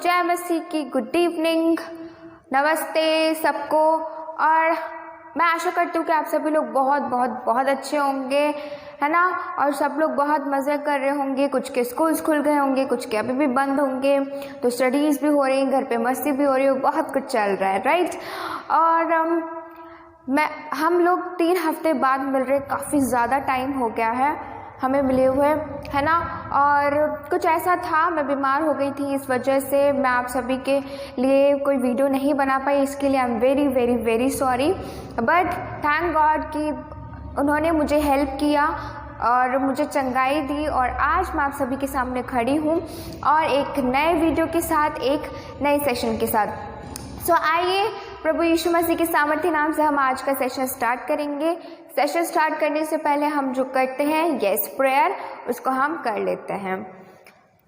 जय मसीह की good evening, नमस्ते सबको। और मैं आशा करती हूँ कि आप सभी लोग बहुत बहुत बहुत अच्छे होंगे, है ना। और सब लोग बहुत मज़े कर रहे होंगे। कुछ के स्कूल्स खुल गए होंगे, कुछ के अभी भी बंद होंगे, तो स्टडीज़ भी हो रही हैं, घर पे मस्ती भी हो रही है, बहुत कुछ चल रहा है, राइट। और हम लोग 3 हफ्ते बाद मिल रहे, काफ़ी ज़्यादा टाइम हो गया है हमें मिले हुए, है ना। और कुछ ऐसा था, मैं बीमार हो गई थी, इस वजह से मैं आप सभी के लिए कोई वीडियो नहीं बना पाई। इसके लिए I am very very very sorry, but thank God कि उन्होंने मुझे हेल्प किया और मुझे चंगाई दी, और आज मैं आप सभी के सामने खड़ी हूँ और एक नए वीडियो के साथ, एक नए सेशन के साथ। सो आइए प्रभु यीशु मसीह के सामर्थ्य नाम से हम आज का सेशन स्टार्ट करेंगे। सेशन स्टार्ट करने से पहले हम जो करते हैं यस प्रेयर, उसको हम कर लेते हैं।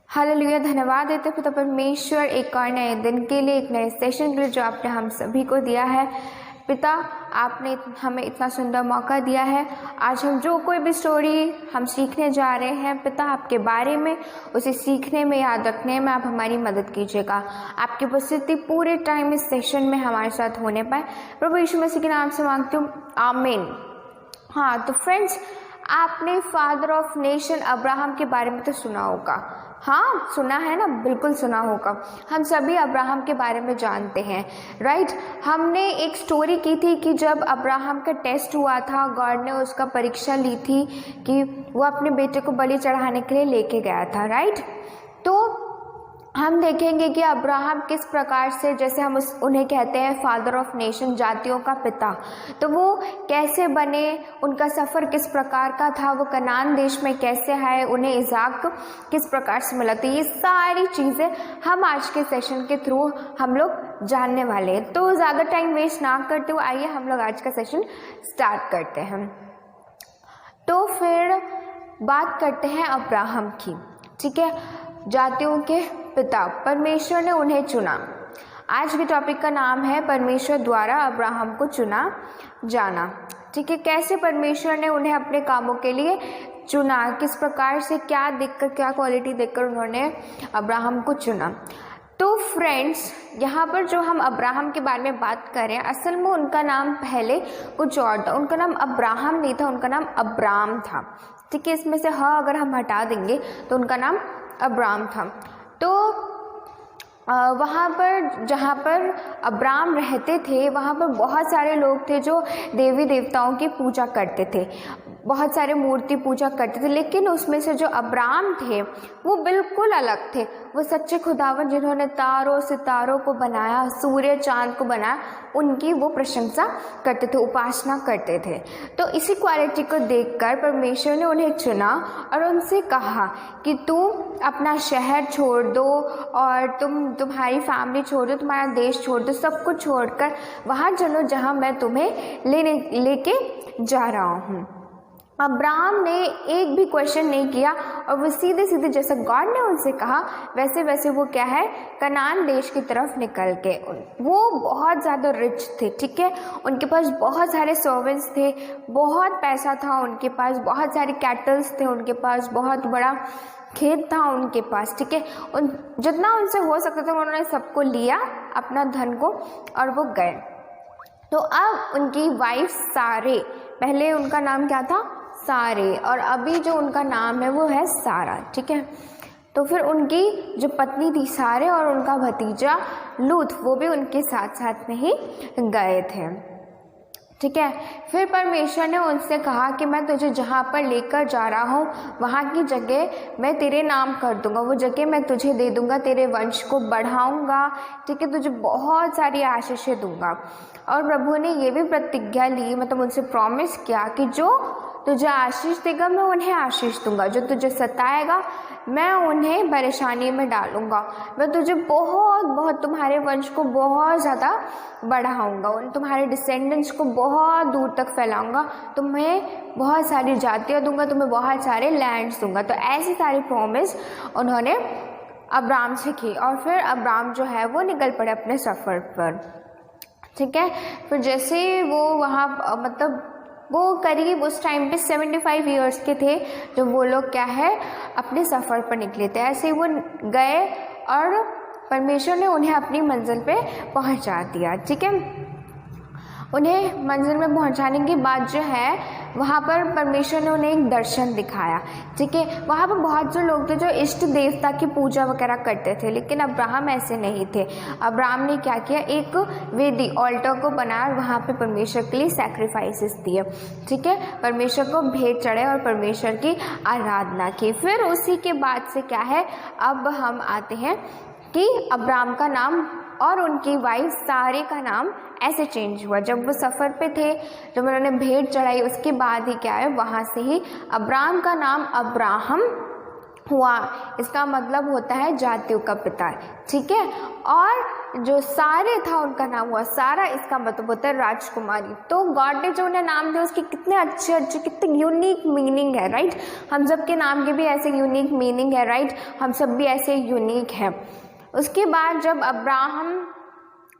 हालेलुया, धन्यवाद देते पिता परमेश्वर एक और नए दिन के लिए, एक नए सेशन के लिए जो आपने हम सभी को दिया है। पिता, आपने हमें इतना सुंदर मौका दिया है। आज हम जो कोई भी स्टोरी हम सीखने जा रहे हैं पिता आपके बारे में, उसे सीखने में, याद रखने में आप हमारी मदद कीजिएगा। आपकी उपस्थिति पूरे टाइम इस सेशन में हमारे साथ होने पाए, प्रभु यीशु मसीह के नाम से मांगती हूँ, आमीन। हाँ, तो फ्रेंड्स, आपने फादर ऑफ नेशन अब्राहम के बारे में तो सुना होगा। हाँ, सुना है ना, बिल्कुल सुना होगा। हम सभी अब्राहम के बारे में जानते हैं, राइट। हमने एक स्टोरी की थी कि जब अब्राहम का टेस्ट हुआ था, गॉड ने उसका परीक्षा ली थी कि वो अपने बेटे को बलि चढ़ाने के लिए लेके गया था, राइट। तो हम देखेंगे कि अब्राहम किस प्रकार से, जैसे हम उन्हें कहते हैं फादर ऑफ नेशन, जातियों का पिता, तो वो कैसे बने, उनका सफ़र किस प्रकार का था, वो कनान देश में कैसे आए, उन्हें इज़ाक किस प्रकार से मिला। तो ये सारी चीज़ें हम आज के सेशन के थ्रू हम लोग जानने वाले हैं। तो ज़्यादा टाइम वेस्ट ना करते हुए आइए हम लोग आज का सेशन स्टार्ट करते हैं। तो फिर बात करते हैं अब्राहम की, ठीक है। जातियों के पिता, परमेश्वर ने उन्हें चुना। आज के टॉपिक का नाम है परमेश्वर द्वारा अब्राहम को चुना जाना, ठीक है। कैसे परमेश्वर ने उन्हें अपने कामों के लिए चुना, किस प्रकार से, क्या देखकर, क्या क्वालिटी देखकर उन्होंने अब्राहम को चुना। तो फ्रेंड्स, यहाँ पर जो हम अब्राहम के बारे में बात करें, असल में उनका नाम पहले कुछ और था। उनका नाम अब्राहम नहीं था, उनका नाम अब्राम था, ठीक है। इसमें से हाँ अगर हम हटा देंगे तो उनका नाम अब्राम था। तो वहाँ पर, जहाँ पर अब्राम रहते थे, वहाँ पर बहुत सारे लोग थे जो देवी देवताओं की पूजा करते थे, बहुत सारे मूर्ति पूजा करते थे। लेकिन उसमें से जो अब्राम थे वो बिल्कुल अलग थे। वो सच्चे खुदावन जिन्होंने तारों सितारों को बनाया, सूर्य चांद को बनाया, उनकी वो प्रशंसा करते थे, उपासना करते थे। तो इसी क्वालिटी को देखकर परमेश्वर ने उन्हें चुना और उनसे कहा कि तुम अपना शहर छोड़ दो और तुम्हारी फैमिली छोड़ दो, तुम्हारा देश छोड़ दो, सब कुछ छोड़कर वहाँ चलो जहाँ मैं तुम्हें लेके जा रहा हूँ। अब्राहम ने एक भी क्वेश्चन नहीं किया और वो सीधे सीधे, जैसा गॉड ने उनसे कहा वैसे वैसे वो क्या है, कनान देश की तरफ निकल के। वो बहुत ज़्यादा रिच थे, ठीक है। उनके पास बहुत सारे सर्वेंट्स थे, बहुत पैसा था उनके पास, बहुत सारे कैटल्स थे उनके पास, बहुत बड़ा खेत था उनके पास, ठीक है। उन जितना उनसे हो सकता था उन्होंने सबको लिया, अपना धन को, और वो गए। तो अब उनकी वाइफ सारे, पहले उनका नाम क्या था, सारे, और अभी जो उनका नाम है वो है सारा, ठीक है। तो फिर उनकी जो पत्नी थी सारे और उनका भतीजा लूत, वो भी उनके साथ साथ में ही गए थे, ठीक है। फिर परमेश्वर ने उनसे कहा कि मैं तुझे जहाँ पर लेकर जा रहा हूँ वहाँ की जगह मैं तेरे नाम कर दूँगा, वो जगह मैं तुझे दे दूँगा, तेरे वंश को बढ़ाऊँगा, ठीक है, तुझे बहुत सारी आशीषें दूँगा। और प्रभु ने ये भी प्रतिज्ञा ली, मतलब उनसे प्रॉमिस किया कि जो तुझे आशीष देगा मैं उन्हें आशीष दूंगा, जो तुझे सताएगा मैं उन्हें परेशानी में डालूंगा, मैं तुझे बहुत बहुत, तुम्हारे वंश को बहुत ज़्यादा बढ़ाऊंगा, उन तुम्हारे डिसेंडेंट्स को बहुत दूर तक फैलाऊंगा, तुम्हें बहुत सारी जातियाँ दूंगा, तुम्हें बहुत सारे लैंड्स दूंगा। तो ऐसी सारी प्रॉमिस उन्होंने अब्राम से की। और फिर अब्राम जो है वो निकल पड़े अपने सफ़र पर, ठीक है। फिर जैसे वो वहाँ, मतलब वो करीब उस टाइम पे 75 ईयर्स के थे जब वो लोग क्या है अपने सफ़र पर निकले थे। ऐसे ही वो गए और परमेश्वर ने उन्हें अपनी मंजिल पे पहुंचा दिया। ठीक है, उन्हें मंजिल में पहुंचाने के बाद जो है वहाँ पर परमेश्वर ने उन्हें एक दर्शन दिखाया। ठीक है, वहाँ पर बहुत से लोग थे जो इष्ट देवता की पूजा वगैरह करते थे, लेकिन अब्राहम ऐसे नहीं थे। अब्राहम ने क्या किया, एक वेदी ऑल्टर को बनाया और वहाँ पे परमेश्वर के लिए सैक्रिफाइसेस दिए। ठीक है, परमेश्वर को भेंट चढ़े और परमेश्वर की आराधना की। फिर उसी के बाद से क्या है, अब हम आते हैं कि अब्राहम का नाम और उनकी वाइफ सारे का नाम ऐसे चेंज हुआ। जब वो सफ़र पे थे, जब उन्होंने भेंट चढ़ाई, उसके बाद ही क्या है, वहाँ से ही अब्राहम का नाम अब्राहम हुआ। इसका मतलब होता है जातियों का पिता। ठीक है, और जो सारे था उनका नाम हुआ सारा, इसका मतलब होता है राजकुमारी। तो गॉड ने जो उन्हें नाम दिया उसके कितने अच्छे अच्छे, कितने यूनिक मीनिंग है, राइट। हम सब के नाम के भी ऐसे यूनिक मीनिंग है, राइट। हम सब भी ऐसे यूनिक हैं। उसके बाद जब अब्राहम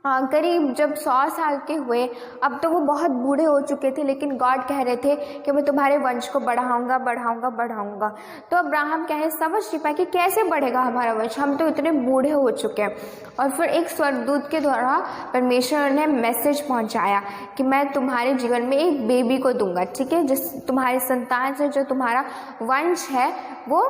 करीब जब 100 साल के हुए, अब तो वो बहुत बूढ़े हो चुके थे, लेकिन गॉड कह रहे थे कि मैं तुम्हारे वंश को बढ़ाऊंगा बढ़ाऊंगा बढ़ाऊंगा। तो अब्राहम क्या है, समझ नहीं पाए कि कैसे बढ़ेगा हमारा वंश, हम तो इतने बूढ़े हो चुके हैं। और फिर एक स्वर्गदूत के द्वारा परमेश्वर ने मैसेज पहुंचाया कि मैं तुम्हारे जीवन में एक बेबी को दूंगा। ठीक है, जिस तुम्हारी संतान से जो तुम्हारा वंश है वो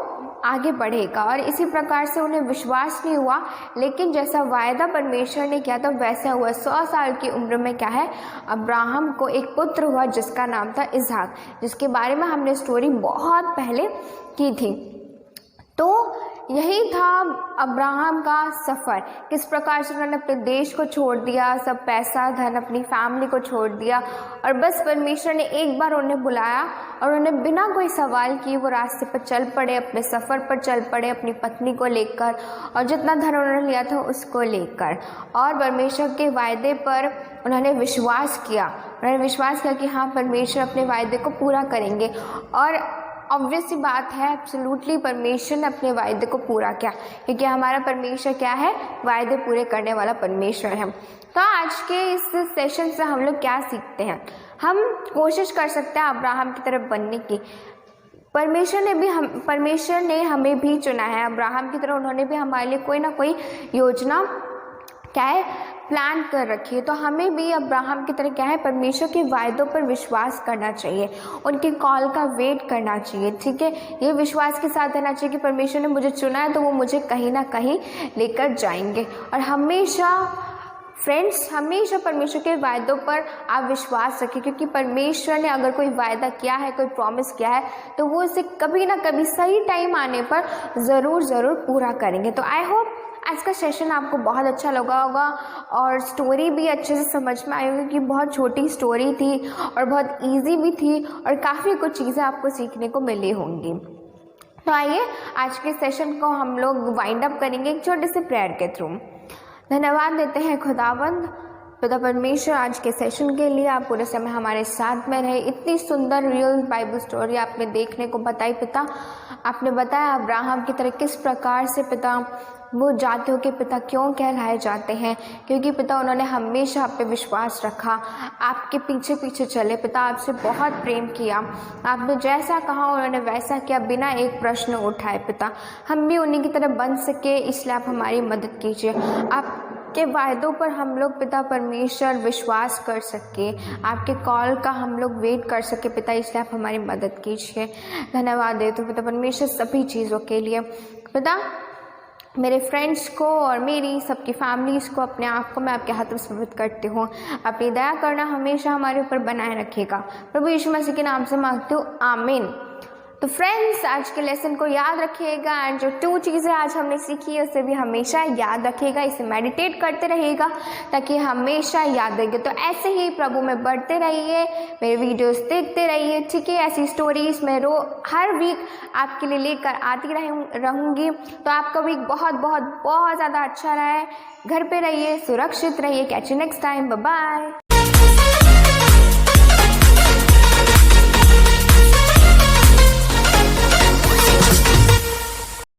आगे बढ़ेगा। और इसी प्रकार से उन्हें विश्वास नहीं हुआ, लेकिन जैसा वायदा परमेश्वर ने किया था वैसा हुआ। 100 साल की उम्र में क्या है, अब्राहम को एक पुत्र हुआ जिसका नाम था इसहाक, जिसके बारे में हमने स्टोरी बहुत पहले की थी। तो यही था अब्राहम का सफ़र, किस प्रकार से उन्होंने अपने देश को छोड़ दिया, सब पैसा धन अपनी फैमिली को छोड़ दिया, और बस परमेश्वर ने एक बार उन्हें बुलाया और उन्हें बिना कोई सवाल किए वो रास्ते पर चल पड़े, अपने सफ़र पर चल पड़े, अपनी पत्नी को लेकर और जितना धन उन्होंने लिया था उसको लेकर। और परमेश्वर के वायदे पर उन्होंने विश्वास किया। उन्होंने विश्वास किया कि हाँ, परमेश्वर अपने वायदे को पूरा करेंगे। और ऑब्वियस सी बात है, एब्सोल्युटली परमेश्वर ने अपने वायदे को पूरा किया, क्योंकि हमारा परमेश्वर क्या है, वायदे पूरे करने वाला परमेश्वर है। तो आज के इस सेशन से हम लोग क्या सीखते हैं, हम कोशिश कर सकते हैं अब्राहम की तरफ बनने की। परमेश्वर ने हमें भी चुना है अब्राहम की तरह। उन्होंने भी हमारे लिए कोई ना कोई योजना क्या है, प्लान कर रखी है। तो हमें भी अब्राहम की तरह क्या है, परमेश्वर के वायदों पर विश्वास करना चाहिए, उनके कॉल का वेट करना चाहिए। ठीक है, ये विश्वास के साथ रहना चाहिए कि परमेश्वर ने मुझे चुना है तो वो मुझे कहीं ना कहीं लेकर जाएंगे। और हमेशा फ्रेंड्स, हमेशा परमेश्वर के वायदों पर आप विश्वास रखें, क्योंकि परमेश्वर ने अगर कोई वायदा किया है, कोई प्रॉमिस किया है, तो वो उसे कभी ना कभी सही टाइम आने पर ज़रूर पूरा करेंगे। तो आई होप आज का सेशन आपको बहुत अच्छा लगा होगा और स्टोरी भी अच्छे से समझ में आई होगी कि बहुत छोटी स्टोरी थी और बहुत इजी भी थी और काफ़ी कुछ चीज़ें आपको सीखने को मिली होंगी। तो आइए आज के सेशन को हम लोग वाइंड अप करेंगे एक छोटे से प्रेयर के थ्रू। धन्यवाद देते हैं खुदावंद पिता परमेश्वर आज के सेशन के लिए। आप पूरे समय हमारे साथ में रहे, इतनी सुंदर रियल बाइबल स्टोरी आपने देखने को बताई पिता। आपने बताया अब्राहम की तरह किस प्रकार से पिता वो जातियों के पिता क्यों कहलाए जाते हैं, क्योंकि पिता उन्होंने हमेशा आप पे विश्वास रखा, आपके पीछे पीछे चले पिता, आपसे बहुत प्रेम किया, आपने जैसा कहा उन्होंने वैसा किया, बिना एक प्रश्न उठाए पिता। हम भी उन्हीं की तरह बन सके, इसलिए आप हमारी मदद कीजिए। आपके वायदों पर हम लोग पिता परमेश्वर विश्वास कर सके, आपके कॉल का हम लोग वेट कर सके पिता, इसलिए आप हमारी मदद कीजिए। धन्यवाद देते हो पिता परमेश्वर सभी चीज़ों के लिए पिता। मेरे फ्रेंड्स को और मेरी सबकी फैमिलीज़ को, अपने आप को मैं आपके हाथ में समर्पित करती हूँ। अपनी दया करना हमेशा हमारे ऊपर बनाए रखिएगा, प्रभु यीशु मसीह के नाम से मांगती हूँ, आमीन। तो फ्रेंड्स आज के लेसन को याद रखिएगा एंड जो 2 चीज़ें आज हमने सीखी है उसे भी हमेशा याद रखिएगा, इसे मेडिटेट करते रहिएगा ताकि हमेशा याद रहे। तो ऐसे ही प्रभु में बढ़ते रहिए, मेरे वीडियोस देखते रहिए, ठीक है। ऐसी स्टोरीज मैं हर वीक आपके लिए लेकर आती रहूँगी। तो आपका वीक बहुत बहुत बहुत ज़्यादा अच्छा रहा है। घर पे रहिए, सुरक्षित रहिए। Catch you next time, bye bye.